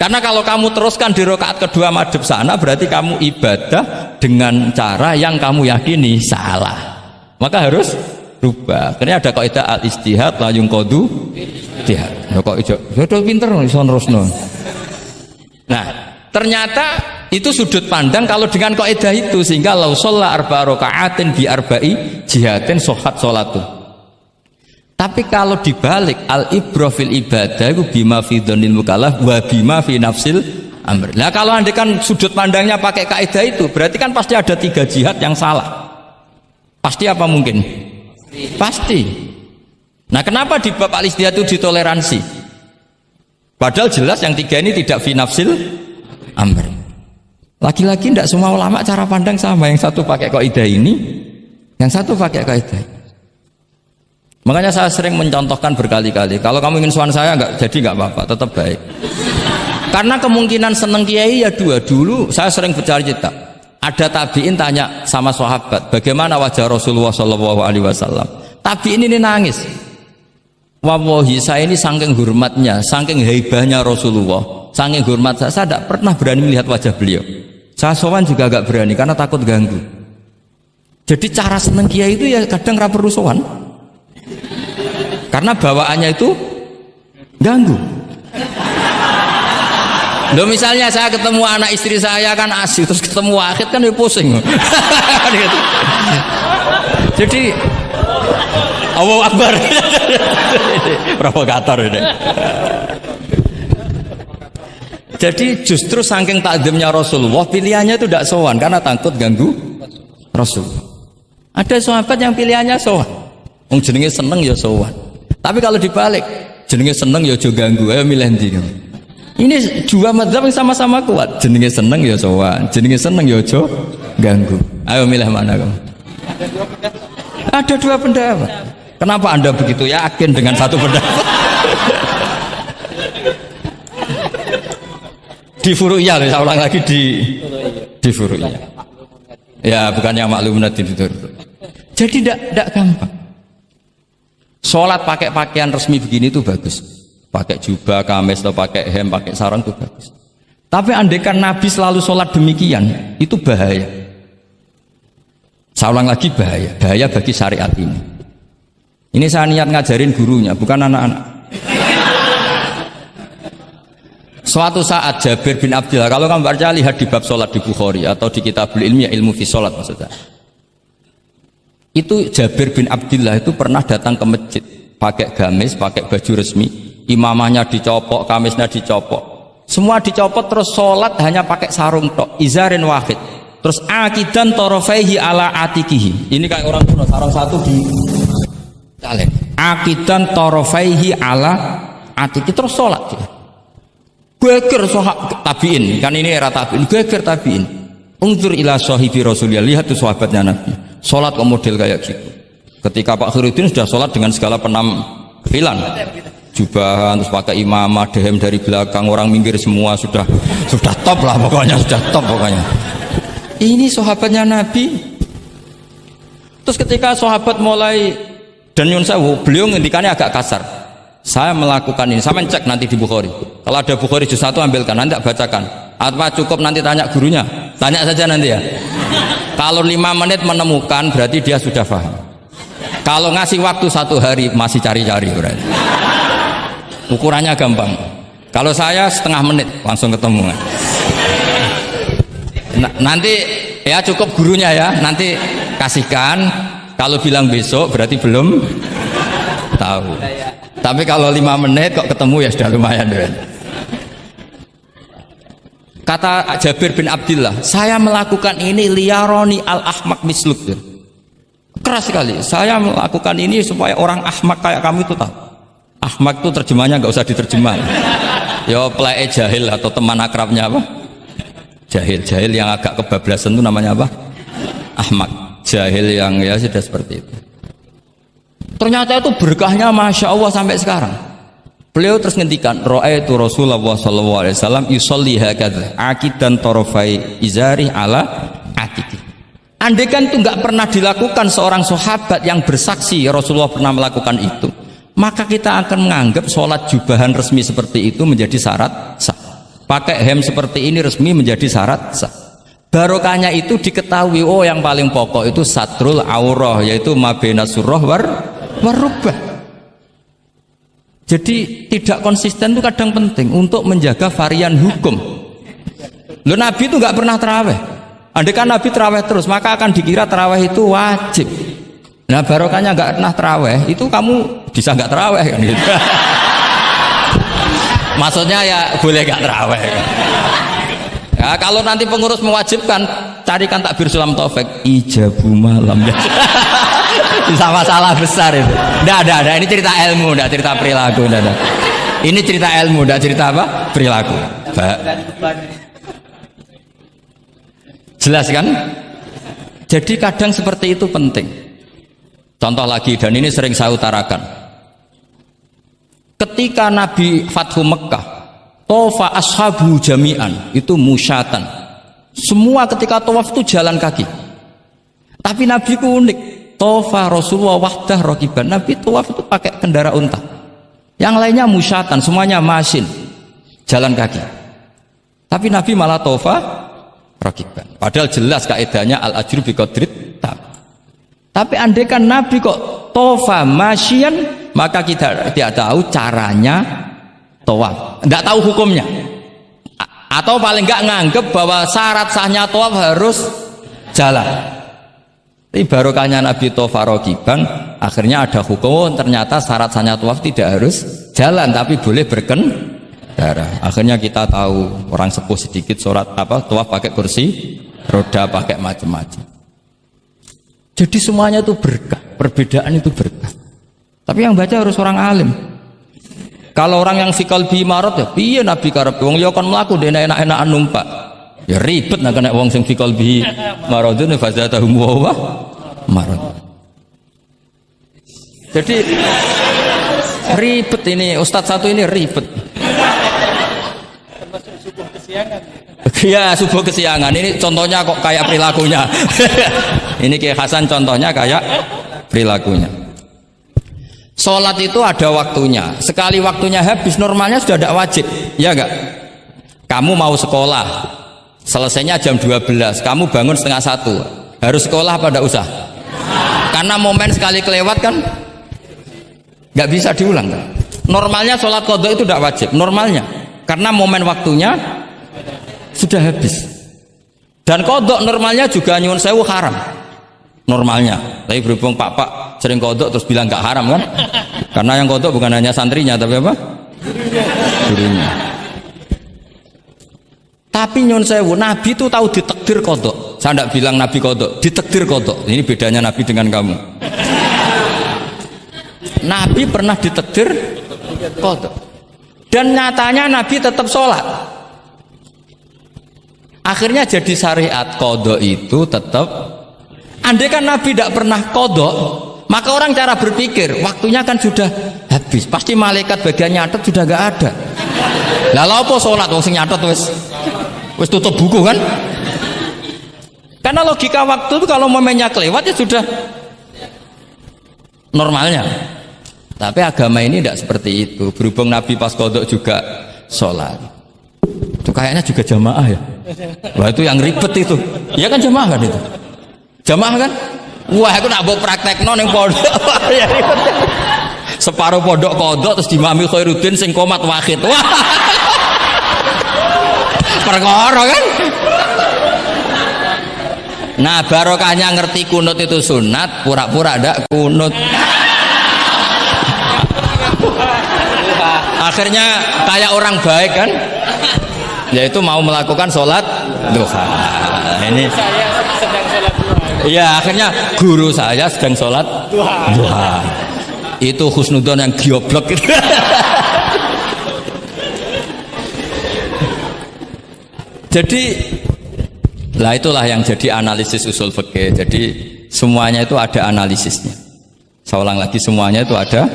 Karena kalau kamu teruskan di rakaat kedua madhep sana, berarti kamu ibadah dengan cara yang kamu yakini salah. Maka harus rubah. Karena ada kaidah al-ijtihad la yunqadu ijtihad. Kok ijo pinter iso nerusno. Nah, ternyata itu sudut pandang kalau dengan kaidah itu, sehingga lau shalla arba'a raka'atin bi arba'i jihatin sahhat salatu. Tapi kalau dibalik al-ibrah fil ibadah itu bima fi dzanil mukallaf wa bima fi nafsil amr. Nah, kalau anda kan sudut pandangnya pakai kaidah itu, berarti kan pasti ada 3 jihad yang salah. Pasti apa mungkin? Pasti. Nah, kenapa di bab al-ijtihad itu ditoleransi? Padahal jelas yang 3 ini tidak fi nafsil amr. Lagi-lagi tidak semua ulama cara pandang sama. Yang satu pakai kaidah ini, yang satu pakai kaidah ini. Makanya saya sering mencontohkan berkali-kali, kalau kamu ingin sowan saya nggak apa-apa, tetap baik. Karena kemungkinan seneng kiai ya 2. Dulu saya sering bercerita, ada tabiin tanya sama sahabat, bagaimana wajah Rasulullah Shallallahu Alaihi Wasallam. Tabiin ini nangis. Wallahi, saya ini saking hormatnya, saking haibahnya Rasulullah, saking hormat saya tidak pernah berani melihat wajah beliau. Saya sowan juga agak berani karena takut ganggu. Jadi cara seneng kiai itu ya kadang ra perlu sowan. Karena bawaannya itu ganggu. Loh, misalnya saya ketemu anak istri saya kan asik, terus ketemu Wahid kan ya pusing. Jadi Allahu Akbar. Provokator ini. Jadi justru saking takzimnya Rasulullah, pilihannya itu tidak sowan karena takut ganggu Rasulullah. Ada sahabat yang pilihannya sowan. Wong jenenge seneng ya sowan. Tapi kalau dibalik, jenenge seneng ya aja ganggu, ayo milih ndi. Ini 2 mazhab yang sama-sama kuat. Jenenge seneng ya sowan, jenenge seneng ya aja ganggu. Ayo milih mana kamu? Ada 2 pendapat. Kenapa Anda begitu yakin dengan satu pendapat? Di furu'iyah, saya ulang lagi di furu'iyah. Ya, bukan yang maklum nanti itu. Jadi tidak gampang. Sholat pakai pakaian resmi begini itu bagus, pakai jubah, kamis, atau pakai hem, pakai sarung itu bagus. Tapi andaikan Nabi selalu sholat demikian, itu bahaya. Saya ulang lagi, bahaya bagi syariat ini. Ini saya niat ngajarin gurunya, bukan anak-anak. Suatu saat Jabir bin Abdillah, kalau kamu baca lihat di bab sholat di Bukhari atau di kitabul ilmi, ilmu fi sholat maksudnya. Itu Jabir bin Abdillah itu pernah datang ke masjid pakai gamis, pakai baju resmi, imamahnya dicopok, kamisnya dicopok, semua dicopot, terus sholat hanya pakai sarung tok, izarin wahid, terus akidan torofaihi ala atikihi. Ini kayak orang kuno, sarung satu di talen, akidan torofaihi ala atiki, terus sholat dia. Geger sahabat tabiin, kan ini era tabiin, geger tabiin. Unzur ila sahibi Rasulullah, lihat tuh sahabatnya Nabi. Sholat kok model kayak gitu. Ketika Pak Khairuddin sudah sholat dengan segala penampilan, jubahan, terus pakai imamah, dehem dari belakang, orang minggir semua, sudah top lah pokoknya, sudah top pokoknya. Ini sahabatnya Nabi. Terus ketika sahabat mulai, dan nyun sewu, beliau ngendikannya agak kasar. Saya melakukan ini, saya mencek nanti di Bukhari. Kalau ada Bukhari juz 1 ambilkan, nanti bacakan. Apa cukup nanti tanya gurunya? Tanya saja nanti ya. Kalau 5 menit menemukan berarti dia sudah paham. Kalau ngasih waktu 1 hari masih cari-cari berarti. Ukurannya gampang. Kalau saya setengah menit langsung ketemu. Nanti ya cukup gurunya ya. Nanti kasihkan. Kalau bilang besok berarti belum tahu. Tapi kalau 5 menit kok ketemu ya sudah lumayan. Kata Jabir bin Abdillah, saya melakukan ini liyaroni al-ahmak misluk. Keras sekali. Saya melakukan ini supaya orang ahmak kayak kamu itu tahu. Ahmak itu terjemahnya nggak usah diterjemah. Ya play jahil atau teman akrabnya apa? Jahil yang agak kebablasan itu namanya apa? Ahmak. Jahil yang ya sudah seperti itu. Ternyata itu berkahnya Masya Allah sampai sekarang. Beliau terus ngendikan, ra'aitu Rasulullah sallallahu alaihi wasallam yusolli hakadha akidan tarafai izari ala atiki. Andai kan itu nggak pernah dilakukan seorang sahabat yang bersaksi Rasulullah pernah melakukan itu, maka kita akan menganggap sholat jubahan resmi seperti itu menjadi syarat sah. pakai hem seperti ini resmi menjadi syarat sah. Barokahnya itu diketahui, oh yang paling pokok itu satrul aurah, yaitu mabena surah warubah. Jadi tidak konsisten itu kadang penting untuk menjaga varian hukum. Loh, Nabi itu nggak pernah terawih. Andai kan Nabi terawih terus, maka akan dikira terawih itu wajib. Nah, barokahnya nggak pernah terawih, itu kamu bisa nggak terawih kan gitu. Maksudnya ya boleh nggak terawih. Ya, kalau nanti pengurus mewajibkan, carikan takbir sulam taufik ijabu malam. Bisa masalah besar itu. Nggak, ini cerita ilmu, nggak cerita perilaku, nggak. Ini cerita ilmu, nggak cerita apa? Perilaku. Jelas kan? Jadi kadang seperti itu penting. Contoh lagi, dan ini sering saya utarakan. Ketika Nabi Fathu Mekah, tofa ashabu jami'an, itu musyatan. Semua ketika tawaf itu jalan kaki. Tapi Nabi ku unik, tofa Rasulullah wahdah rokiban. Nabi tawaf itu pakai kendaraan unta. Yang lainnya musyatan, semuanya masin, jalan kaki. Tapi Nabi malah tofa rokiban. Padahal jelas kaidahnya al ajru bi qadrit tam. Tapi andai kan Nabi kok tofa masyian, maka kita tidak tahu caranya tawaf, tidak tahu hukumnya, atau paling enggak nganggep bahwa syarat sahnya tawaf harus jalan. Tapi barokahnya Nabi tofa rokiban, akhirnya ada hukum, ternyata syarat sahnya tawaf tidak harus jalan, tapi boleh berkendara. Akhirnya kita tahu orang sepuh sedikit sholat tawaf pakai kursi roda, pakai macam-macam. Jadi semuanya itu berkah, perbedaan itu berkah. Tapi yang baca harus orang alim. Kalau orang yang fikal bi marot ya piye Nabi karep wong ya kon mlaku dene enak-enakan numpak. Ya ribet nek kena wong sing fikal bi marodun fazatahum wa marad. Jadi ribet ini ustadz satu ini ribet. Termasuk subuh kesiangan. Ya subuh kesiangan ini contohnya kok kayak perilakunya. Ini Kiai Hasan contohnya kayak perilakunya. Sholat itu ada waktunya. Sekali waktunya habis, normalnya sudah tidak wajib, ya enggak? Kamu mau sekolah, selesainya jam 12, kamu bangun setengah 1, harus sekolah pada usah. Karena momen sekali kelewat kan, nggak bisa diulang kan? Normalnya sholat qadha itu tidak wajib, normalnya, karena momen waktunya sudah habis. Dan qadha normalnya juga nyuwun sewu haram. Normalnya, tapi berhubung pak sering kodok terus bilang nggak haram kan? Karena yang kodok bukan hanya santrinya tapi apa? Gurunya. Tapi nyun sewu, Nabi itu tahu ditakdir kodok. Saya tidak bilang Nabi kodok, ditakdir kodok. Ini bedanya Nabi dengan kamu. Nabi pernah ditakdir kodok. Dan nyatanya Nabi tetap sholat. Akhirnya jadi syariat kodok itu tetap. Andai kan Nabi tidak pernah kodok, maka orang cara berpikir waktunya kan sudah habis, pasti malaikat bagian nyatet sudah gak ada. Lalu apa sholat wong sing nyatet wis tutup buku kan? Karena logika waktu itu kalau momennya kelewat ya sudah normalnya. Tapi agama ini tidak seperti itu. Berhubung Nabi pas kodok juga sholat, itu kayaknya juga jamaah ya. Wah itu yang ribet itu. Ya kan jamaah kan itu. Jamaah kan? Wah, aku nak bawa praktek ning pondok. Separuh pondok kodok terus dimami Khairuddin sing komat wahid. Wah. Perkara kan? Nah, barokahnya ngerti kunut itu sunat, pura-pura ndak kunut. Akhirnya kayak orang baik kan? Yaitu mau melakukan sholat duha. Ini iya, akhirnya guru saya sedang sholat duha. Itu husnudon yang gioblok gitu. Jadi lah itulah yang jadi analisis usul fikih. Jadi semuanya itu ada analisisnya. Saya ulang lagi, semuanya itu ada.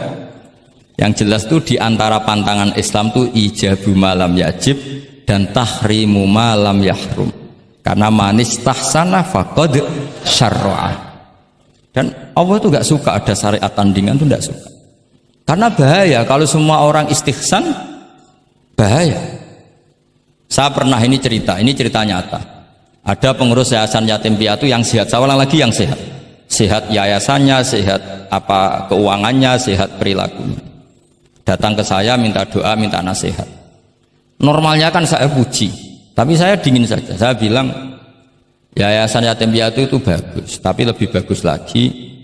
Yang jelas itu diantara pantangan Islam itu ijabu malam yajib dan tahrimu malam yahrum. Karena manis tahsana faqad syarra'a. Dan Allah itu nggak suka ada syariat tandingan, itu nggak suka. Karena bahaya kalau semua orang istihsan, bahaya. Saya pernah ini cerita nyata. Ada pengurus yayasan yatim piatu yang sehat, saya ulang lagi yang sehat. Sehat yayasannya, sehat apa keuangannya, sehat perilakunya. Datang ke saya minta doa, minta nasihat. Normalnya kan saya puji, tapi saya dingin saja. Saya bilang yayasan yatim piatu itu bagus, tapi lebih bagus lagi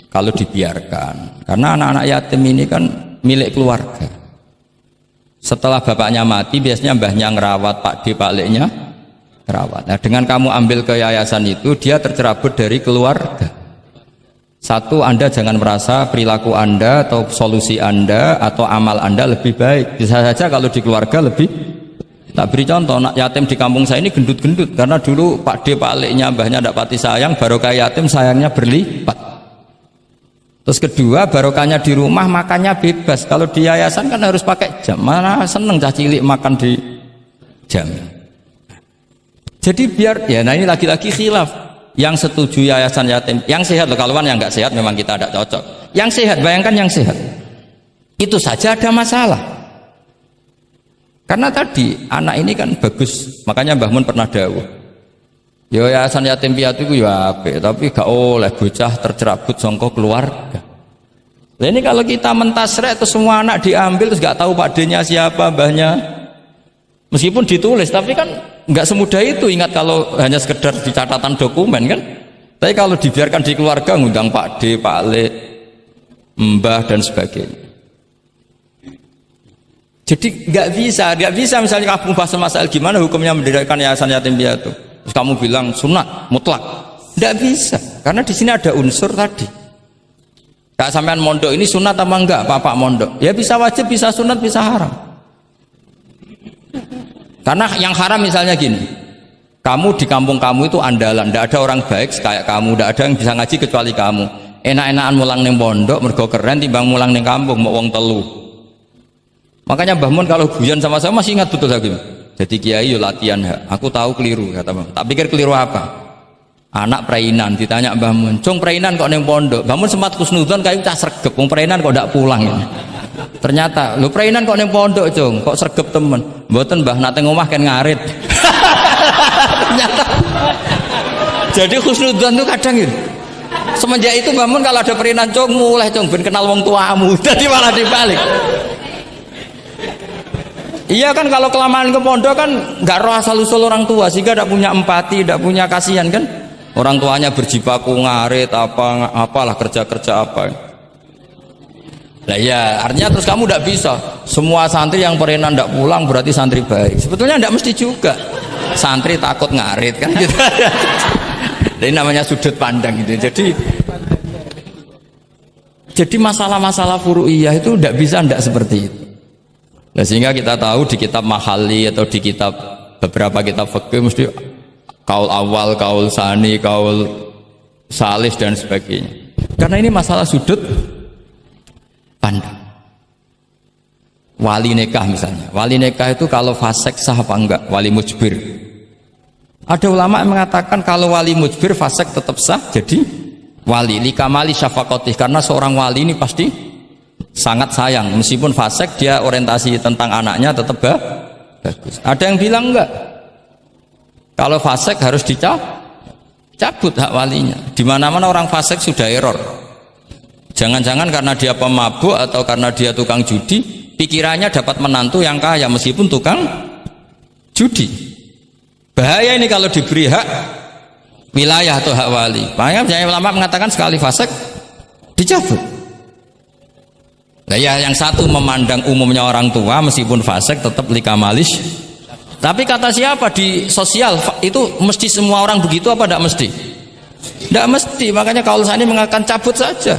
kalau dibiarkan. Karena anak-anak yatim ini kan milik keluarga. Setelah bapaknya mati, biasanya mbahnya ngerawat, Pak D, Pak Leknya ngerawat. Nah, dengan kamu ambil ke yayasan itu, dia tercerabut dari keluarga. Satu, Anda jangan merasa perilaku Anda atau solusi Anda atau amal Anda lebih baik. Bisa saja kalau di keluarga lebih. Tak beri contoh, anak yatim di kampung saya ini gendut-gendut. Karena dulu Pak D, Pak Leknya, mbahnya tidak pati sayang, barokah yatim sayangnya berlipat. Terus kedua, barokahnya di rumah makannya bebas. Kalau di yayasan kan harus pakai jam. Mana seneng cah cilik makan di jam. Jadi biar ya, nah ini lagi-lagi khilaf. Yang setuju yayasan yatim, yang sehat loh, kalau yang nggak sehat memang kita tidak cocok. Yang sehat, bayangkan yang sehat. Itu saja ada masalah. Karena tadi anak ini kan bagus, makanya Mbah Mun pernah dawuh. Ya yayasan yatim piatu itu ya apik, tapi gak oleh bocah tercerabut sangka keluarga. Nah ini kalau kita mentasrek terus semua anak diambil terus gak tahu Pak D-nya siapa, mbahnya. Meskipun ditulis, tapi kan gak semudah itu. Ingat kalau hanya sekedar di catatan dokumen kan. Tapi kalau dibiarkan di keluarga ngundang Pak D, Pak Le, mbah dan sebagainya. Jadi gak bisa misalnya kamu bahas masalah gimana hukumnya mendirikan yayasan yatim piatu. Terus kamu bilang sunat mutlak, tidak bisa, karena di sini ada unsur tadi. Kak sampean mondok ini sunat apa enggak, Pak mondok? Ya bisa wajib, bisa sunat, bisa haram. Karena yang haram misalnya gini, kamu di kampung kamu itu andalan, tidak ada orang baik kayak kamu, tidak ada yang bisa ngaji kecuali kamu. Enak-enakan mulang neng pondok, mergo keren timbang mulang neng kampung, mau wong telu. Makanya Mbah Mun kalau guyon sama saya masih ingat betul lagi. Jadi kiai yo latihan, aku tahu keliru kata Mbah. Tak pikir keliru apa? Anak perainan ditanya Mbah Mun, "Cung perainan kok ning pondok?" Mbah Mun sempat kusnudon kayak cah sregep, wong perainan kok ndak pulang. Ternyata, "Lho perainan kok ning pondok, Cung? Kok sregep temen?" "Mboten, Mbah, nate ngomah kan ngarit." Ternyata. Jadi husnudon itu kadang gitu. Semenjak itu Mbah Mun kalau ada perainan, "Cung, mulai Cung ben kenal wong tuamu." Jadi malah dibalik. Iya kan kalau kelamaan ke pondok kan nggak roh asal usul orang tua sehingga tidak punya empati, tidak punya kasihan kan. Orang tuanya berjibaku ngarit apalah kerja apa. Nah ya artinya terus kamu tidak bisa semua santri yang perenan tidak pulang berarti santri baik. Sebetulnya tidak mesti juga. Santri takut ngarit kan gitu. Ini namanya sudut pandang gitu. Jadi masalah-masalah furu'iyah itu tidak bisa tidak seperti itu. Nah, sehingga kita tahu di kitab Mahali atau di kitab beberapa kitab fikih mesti kaul awal, kaul sani, kaul salis dan sebagainya. Karena ini masalah sudut pandang. Wali nikah misalnya. Wali nikah itu kalau fasik sah apa enggak? Wali mujbir. Ada ulama yang mengatakan kalau wali mujbir fasik tetap sah jadi wali. Likamali syafaqatih, karena seorang wali ini pasti sangat sayang, meskipun fasik dia orientasi tentang anaknya tetap bagus. Ada yang bilang enggak, kalau fasik harus dicabut hak walinya. Di mana-mana orang fasik sudah error. Jangan-jangan karena dia pemabuk atau karena dia tukang judi, pikirannya dapat menantu yang kaya meskipun tukang judi. Bahaya ini kalau diberi hak wilayah atau hak wali. Makanya ulama mengatakan sekali fasik dicabut. Nah ya yang satu memandang umumnya orang tua meskipun fasik tetap likamalis. Tapi kata siapa di sosial itu mesti semua orang begitu apa tidak mesti? Tidak mesti. Makanya kalau saya ini mengatakan cabut saja.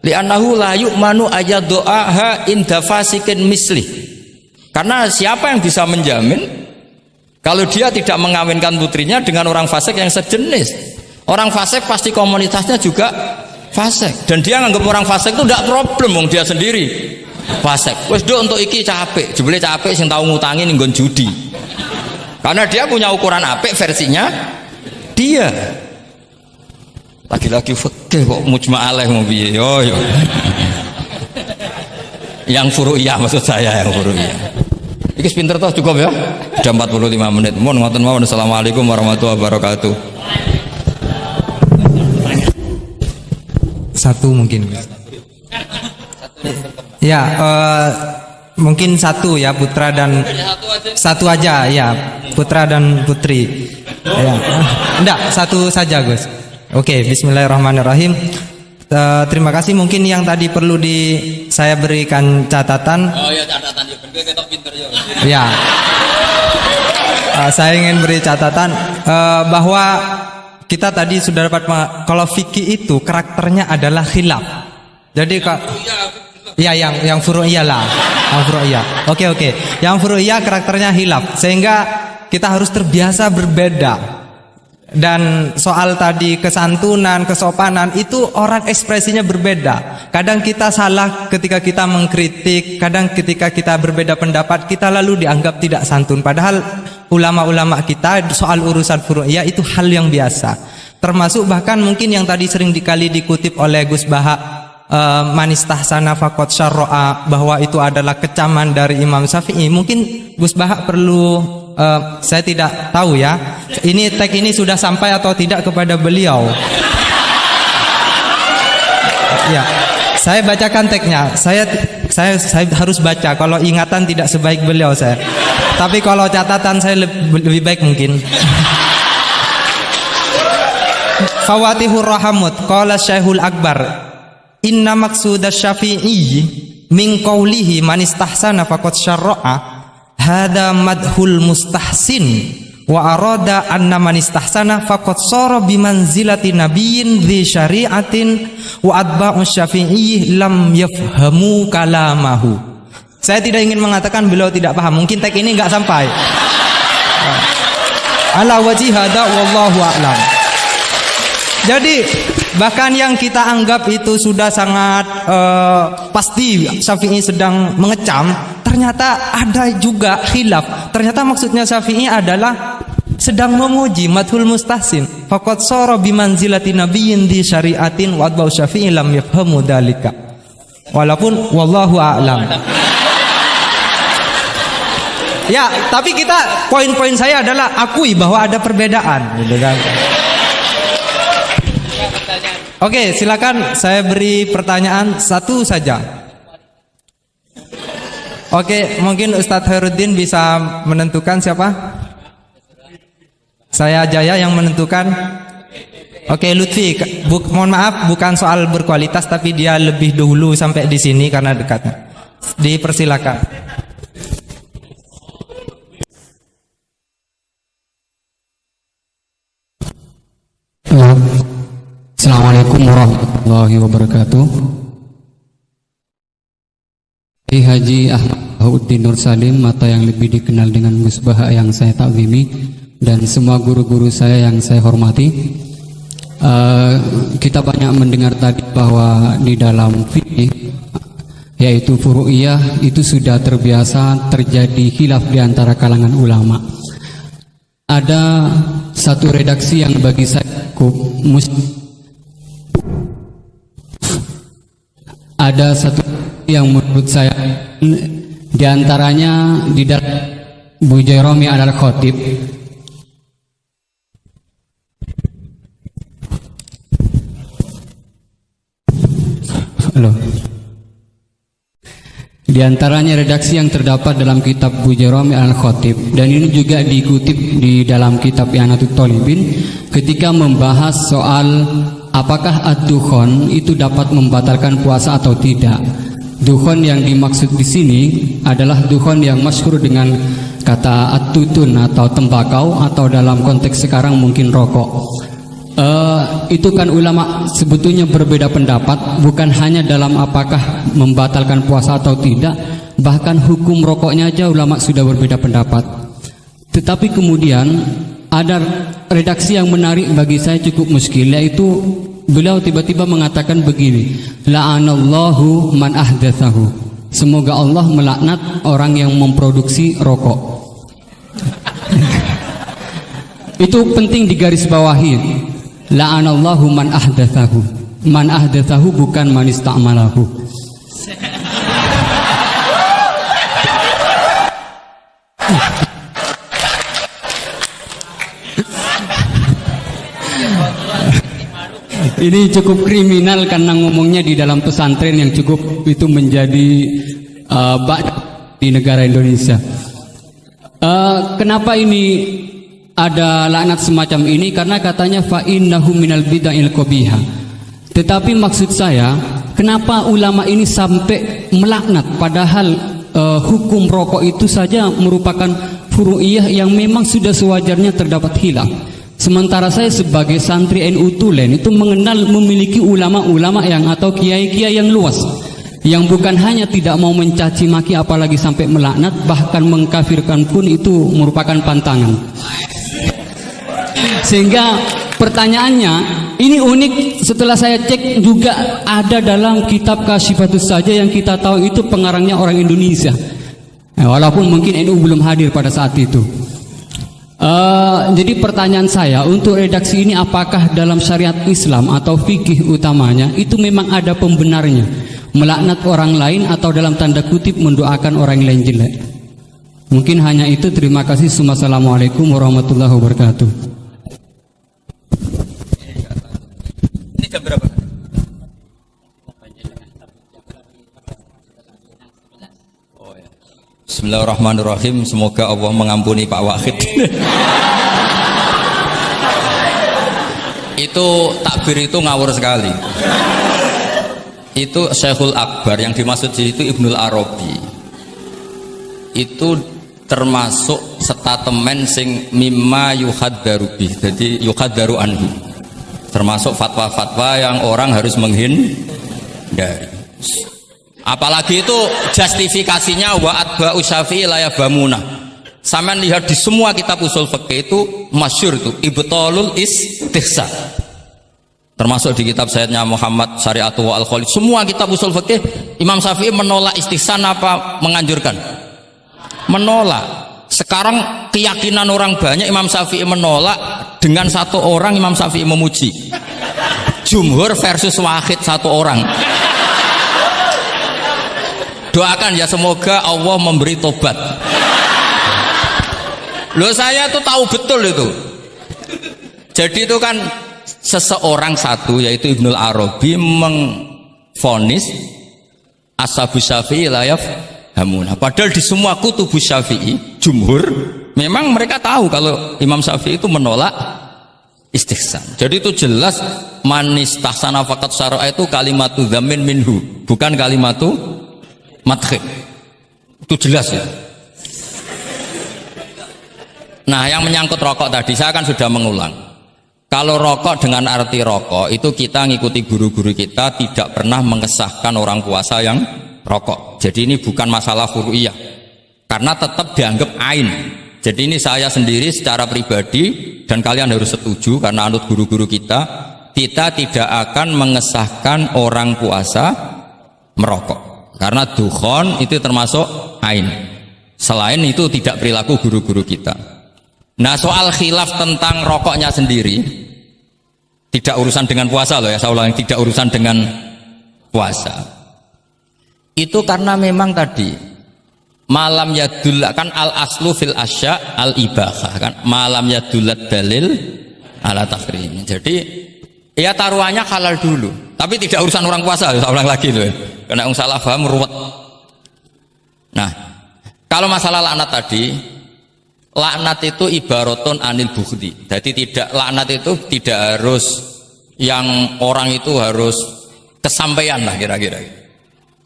Li'annahu la yu'manu ayaddu'aha inda fasikin misli. Karena siapa yang bisa menjamin kalau dia tidak mengawinkan putrinya dengan orang fasik yang sejenis? Orang fasik pasti komunitasnya juga fasik, dan dia nganggap orang fasik itu tidak problem, wong dia sendiri fasik. Wes do untuk iki capek, jebule capek sing tahu ngutangi ning nggon judi. Karena dia punya ukuran apik versinya dia. Lagi-lagi fikih kok mujma' alaih mau piye yo. Yang furu'iyah maksud saya, yang furu'iyah. Iki pinter toh cukup ya. Sudah 45 menit. Mohon ngoten mawon. Assalamualaikum warahmatullahi wabarakatuh. Satu mungkin. Ya, mungkin satu ya, putra dan satu aja ya, putra dan putri. Ya. Enggak, satu saja Gus. Oke, bismillahirrahmanirrahim. Terima kasih. Mungkin yang tadi perlu saya berikan catatan. Oh ya, catatan ya, kita pinter ya. Ya. Saya ingin beri catatan bahwa kita tadi sudah dapat kalau fikih itu karakternya adalah khilaf. Jadi ya yang furu'iyah lah, yang furu'iyah. Oke. Yang furu'iyah karakternya khilaf, sehingga kita harus terbiasa berbeda. Dan soal tadi kesantunan, kesopanan itu orang ekspresinya berbeda. Kadang kita salah ketika kita mengkritik, kadang ketika kita berbeda pendapat kita lalu dianggap tidak santun. Padahal ulama-ulama kita soal urusan furu'iyah itu hal yang biasa. Termasuk bahkan mungkin yang tadi sering dikali dikutip oleh Gus Baha, manistahsana faqad syarra'a, bahwa itu adalah kecaman dari Imam Syafi'i. Mungkin Gus Baha perlu saya tidak tahu ya, ini tag ini sudah sampai atau tidak kepada beliau. Ya, saya bacakan tagnya. Saya harus baca. Kalau ingatan tidak sebaik beliau saya. Tapi kalau catatan saya lebih baik mungkin. Fawatihur Rahamut qala Syekhul Akbar, inna maqsuda Syafi'i min qawlihi man istahsana faqad syarra'a hada madhul mustahsin wa arada anna man istahsana faqad sara bimanzilati nabiyyin dzi syari'atin wa atba'u Syafi'i lam yafhamu kalamahu. Saya tidak ingin mengatakan beliau tidak paham, mungkin tag ini enggak sampai. Ala wajhi hada wallahu a'lam. Jadi bahkan yang kita anggap itu sudah sangat pasti Syafi'i sedang mengecam, ternyata ada juga khilaf. Ternyata maksudnya Syafi'i adalah sedang memuji, madhul mustahsin. Faqad sara bimanzilati nabiyyin di syari'atin wa atba'u Syafi'i lam yafhamu dzalika. Walaupun wallahu a'lam. Ya, tapi poin-poin saya adalah akui bahwa ada perbedaan, gitu kan. Oke, silakan saya beri pertanyaan satu saja. Oke, mungkin Ustadz Khairuddin bisa menentukan siapa? Saya Jaya yang menentukan. Oke, Lutfi, mohon maaf bukan soal berkualitas tapi dia lebih dahulu sampai di sini karena dekatnya. Dipersilakan. Assalamualaikum warahmatullahi wabarakatuh. Haji Ahmaduddin Nur Salim atau yang lebih dikenal dengan Gus Baha yang saya takzimi, dan semua guru-guru saya yang saya hormati. Kita banyak mendengar tadi bahwa di dalam fikih yaitu furu'iyah itu sudah terbiasa terjadi khilaf di antara kalangan ulama. Ada satu redaksi yang bagi saya cukup ada satu yang menurut saya diantaranya di dalam Bujairami al-Khatib. Halo. Di antaranya redaksi yang terdapat dalam kitab Bujairami al-Khatib, dan ini juga dikutip di dalam kitab I'anatul Talibin ketika membahas soal apakah ad-dukhon itu dapat membatalkan puasa atau tidak. Dukhon yang dimaksud di sini adalah dukhon yang masyhur dengan kata at-tutun atau tembakau, atau dalam konteks sekarang mungkin rokok. Itu kan ulama sebetulnya berbeda pendapat, bukan hanya dalam apakah membatalkan puasa atau tidak, bahkan hukum rokoknya aja ulama sudah berbeda pendapat. Tetapi kemudian ada redaksi yang menarik bagi saya cukup muskil, yaitu beliau tiba-tiba mengatakan begini, la'anallahu man ahdatsahu, semoga Allah melaknat orang yang memproduksi rokok. Itu penting digarisbawahi. La'anallahu man ahdatsahu. Man ahdatsahu bukan man ista'malahu. Ini cukup kriminal karena ngomongnya di dalam pesantren yang cukup itu menjadi di negara Indonesia. Kenapa ini ada laknat semacam ini? Karena katanya fa innahu minal bid'il qabihah. Tetapi maksud saya, kenapa ulama ini sampai melaknat padahal hukum rokok itu saja merupakan furu'iyah yang memang sudah sewajarnya terdapat hilaf. Sementara saya sebagai santri NU Tulen itu mengenal memiliki ulama-ulama yang atau kiai-kiai yang luas, yang bukan hanya tidak mau mencaci maki apalagi sampai melaknat, bahkan mengkafirkan pun itu merupakan pantangan. Sehingga pertanyaannya ini unik, setelah saya cek juga ada dalam kitab Kasyifatus saja yang kita tahu itu pengarangnya orang Indonesia, walaupun mungkin NU belum hadir pada saat itu. Jadi pertanyaan saya untuk redaksi ini, apakah dalam syariat Islam atau fikih utamanya itu memang ada pembenarnya melaknat orang lain atau dalam tanda kutip mendoakan orang lain jelek? Mungkin hanya itu. Terima kasih. Wassalamualaikum warahmatullahi wabarakatuh. Ini jam berapa? Bismillahirrahmanirrahim. Semoga Allah mengampuni Pak Wahid. Itu takbir itu ngawur sekali. Itu Syekhul Akbar yang dimaksud di situ Ibnul Arabi. Itu termasuk statement sing mimma yuhaddaru bih. Jadi yuhaddaru anhu. Termasuk fatwa-fatwa yang orang harus menghindari. Apalagi itu justifikasinya wa atba'u syafi'i la yabamuna. Sampean lihat di semua kitab usul fikih itu masyhur itu ibtalul istihsan. Termasuk di kitab Sayyidnya Muhammad Syari'atu wa Al-Khalid. Semua kitab usul fikih Imam Syafi'i menolak istihsan apa menganjurkan? Menolak. Sekarang keyakinan orang banyak Imam Syafi'i menolak, dengan satu orang Imam Syafi'i memuji. Jumhur versus wahid satu orang. Doakan ya semoga Allah memberi tobat. Loh saya tuh tahu betul itu. Jadi itu kan seseorang satu yaitu Ibnul Arabi mengvonis ashabus syafi'i la yafhamuna. Padahal di semua kutubus syafi'i jumhur memang mereka tahu kalau Imam Syafi'i itu menolak istihsan. Jadi itu jelas manis tahsana faqat syara'a itu kalimatu dzamin minhu, bukan kalimatu madkhib. Itu jelas ya. Nah yang menyangkut rokok tadi saya kan sudah mengulang. Kalau rokok dengan arti rokok itu kita ngikuti guru-guru kita tidak pernah mengesahkan orang puasa yang rokok. Jadi ini bukan masalah furu'iyah karena tetap dianggap ain. Jadi ini saya sendiri secara pribadi dan kalian harus setuju karena anut guru-guru kita tidak akan mengesahkan orang puasa merokok. Karena dukhon itu termasuk ain. Selain itu tidak perilaku guru-guru kita. Nah soal khilaf tentang rokoknya sendiri tidak urusan dengan puasa loh ya, saya ulang, tidak urusan dengan puasa. Itu karena memang tadi malam yadullah kan al aslu fil asya al ibahah kan, malam yadullat dalil ala tahrim. Jadi ya taruhannya halal dulu, tapi tidak urusan orang puasa. Saya ulang lagi loh. Karena yang salah paham ruwet. Nah, kalau masalah laknat tadi, laknat itu ibaratun anil bukhdi. Jadi tidak, laknat itu tidak harus yang orang itu harus kesampaian lah kira-kira.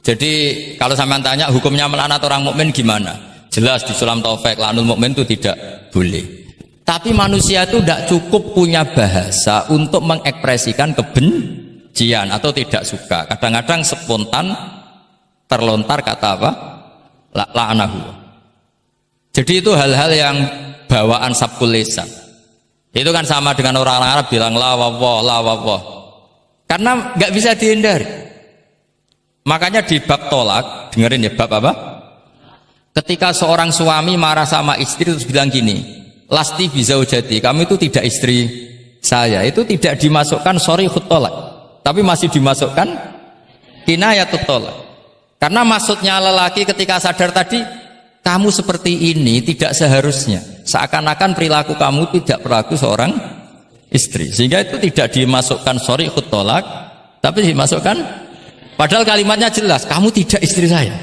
Jadi kalau sampean tanya hukumnya melaknat orang mukmin gimana? Jelas di Sulam Taufik laknul mukmin itu tidak boleh. Tapi manusia itu tidak cukup punya bahasa untuk mengekspresikan kebencian atau tidak suka. Kadang-kadang spontan terlontar kata apa? La'anahu. Jadi itu hal-hal yang bawaan sabkul lisan. Itu kan sama dengan orang Arab bilang la wawah. Karena nggak bisa dihindari. Makanya di bab tolak, dengerin ya bab apa? Ketika seorang suami marah sama istri terus bilang gini, lasti bizaujati, kamu itu tidak istri saya, itu tidak dimasukkan sharihut tolak, tapi masih dimasukkan kinayatut tolak. Karena maksudnya lelaki ketika sadar tadi kamu seperti ini tidak seharusnya. Seakan-akan perilaku kamu tidak berlaku seorang istri. Sehingga itu tidak dimasukkan sharihut tolak, tapi dimasukkan, padahal kalimatnya jelas, kamu tidak istri saya.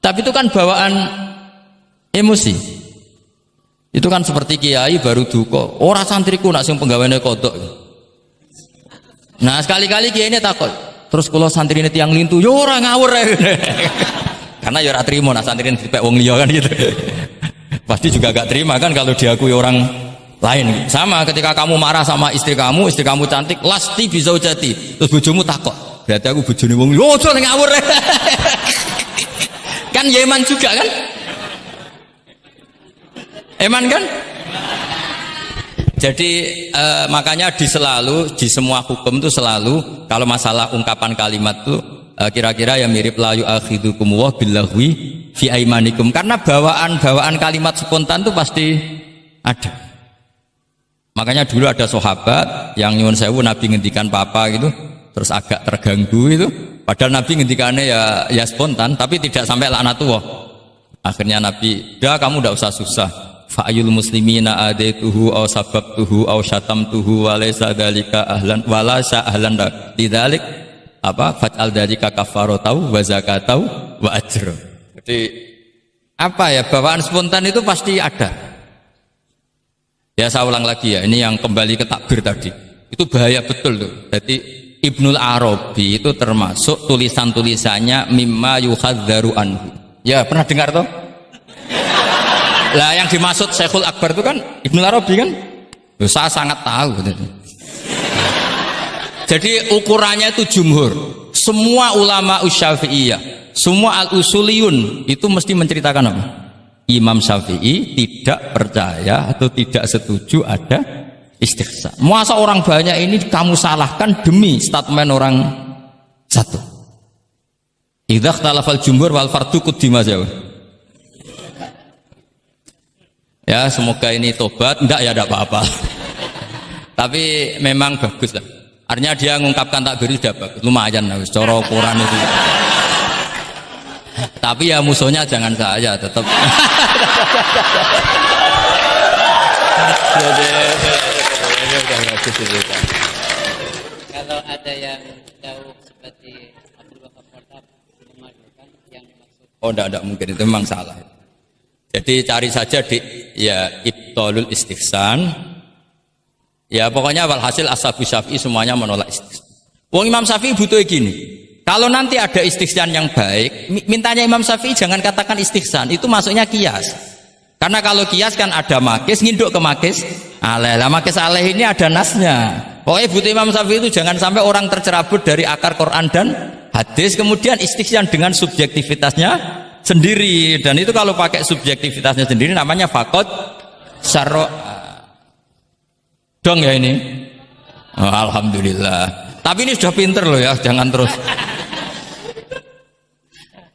Tapi itu kan bawaan emosi. Itu kan seperti kiai baru duka, ora santriku nak sing penggaweane kodok. Nah sekali-kali kiai ini takut, terus kalau santri ini tiang lintu, yo ora ngawur ya. Karena ya ora trimo nak santri ini dipek wong liya kan gitu. Pasti juga gak terima kan kalau diakui orang lain. Sama ketika kamu marah sama istri kamu cantik, lasti bisa ujati, terus bojomu takut, berarti aku bojone wong liya, ojo ngawur. Kan Yeman juga kan? Eman kan? Jadi makanya di semua hukum itu selalu kalau masalah ungkapan kalimat itu kira-kira ya mirip la yu'akhidukum wa billaghwi fi aimanikum, karena bawaan kalimat spontan itu pasti ada. Makanya dulu ada sahabat yang nyuwun sewu Nabi ngendikan papa gitu, terus agak terganggu itu, padahal Nabi ngendikannya ya spontan tapi tidak sampai laknatullah. Akhirnya Nabi, "Dah kamu tidak usah susah. Fa'ayul muslimina adaituhu aw sababtuhu aw syatamtuhu wa laysa dzalika ahlan wala sa ahlan lidzalik fa'al dzalika kafaratau wa zakatau wa ajr." Jadi bawaan spontan itu pasti ada. Ya saya ulang lagi ya, ini yang kembali ke takbir tadi. Itu bahaya betul tuh. Jadi Ibnul Arabi itu termasuk tulisan-tulisannya mimma yuhadzaru anhu. Ya pernah dengar toh? Lah yang dimaksud Syekhul Akbar itu kan Ibnul Arabi kan? Saya sangat tahu. Jadi ukurannya itu jumhur. Semua ulama Syafi'iyah, semua al-usuliyun itu mesti menceritakan apa? Imam Syafi'i tidak percaya atau tidak setuju ada istighsa. Masa orang banyak ini kamu salahkan demi statement orang satu? Idza ikhtalafal jumhur wal fardu quddima jauh. Ya semoga ini tobat, enggak ya enggak apa-apa. Tapi memang bagus lah. Artinya dia mengungkapkan takbir itu sudah bagus, lumayan lah, cara ukuran itu. Tapi ya musuhnya jangan saya tetap. Kalau ada yang jauh seperti Abdul Wahab memadukan yang dimaksud. Oh enggak mungkin, itu memang salah. Jadi cari saja di Ibtalul Istihsan. Ya pokoknya walhasil ashabu Syafi'i semuanya menolak istihsan. Wong Imam Syafi'i butuh gini. Kalau nanti ada istihsan yang baik, mintanya Imam Syafi'i jangan katakan istihsan, itu masuknya kias. Karena kalau kias kan ada makis, nginduk ke makis aleh. Lah makis aleh ini ada nasnya. Pokoknya butuh Imam Syafi'i itu jangan sampai orang tercerabut dari akar Quran dan hadis, kemudian istihsan dengan subjektivitasnya sendiri. Dan itu kalau pakai subjektivitasnya sendiri namanya fakot syarro. Dong ya ini. Oh, alhamdulillah. Tapi ini sudah pinter loh ya, jangan terus.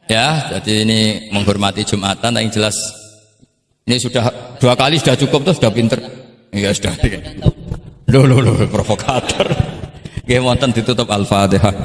Ya, jadi ini menghormati Jumatan, yang jelas ini sudah 2 kali sudah cukup tuh, sudah pinter. Ya sudah. Loh, provokator. Nggih wonten ditutup Al-Fatihah.